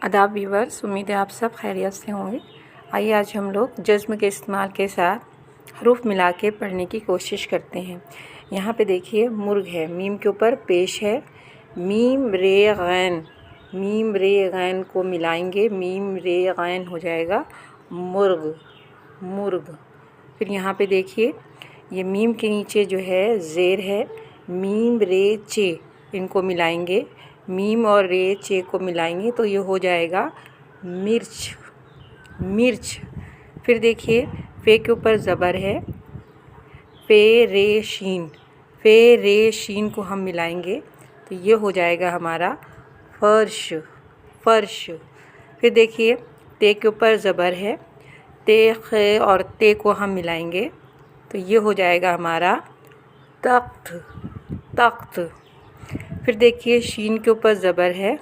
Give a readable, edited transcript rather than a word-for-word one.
आदाब व्यूअर्स, उम्मीद है आप सब खैरियत से होंगे। आइए आज हम लोग जज़्म के इस्तेमाल के साथ हरूफ मिला के पढ़ने की कोशिश करते हैं। यहाँ पे देखिए मुर्ग है, मीम के ऊपर पेश है, मीम रे गैन, मीम रे गैन को मिलाएंगे, मीम रे गैन हो जाएगा मुर्ग, मुर्ग। फिर यहाँ पे देखिए ये मीम के नीचे जो है ज़ेर है, मीम रे चे, इनको मिलाएंगे, मीम और रे चे को मिलाएंगे तो ये हो जाएगा मिर्च, मिर्च। फिर देखिए फ़े के ऊपर ज़बर है, फ़े रे शीन, फ़े रे शीन को हम मिलाएंगे तो ये हो जाएगा हमारा फ़र्श, फ़र्श। फिर देखिए ते के ऊपर ज़बर है, ते खे और ते को हम मिलाएंगे तो ये हो जाएगा हमारा तख्त, तख्त। फिर देखिए शीन के ऊपर ज़बर है,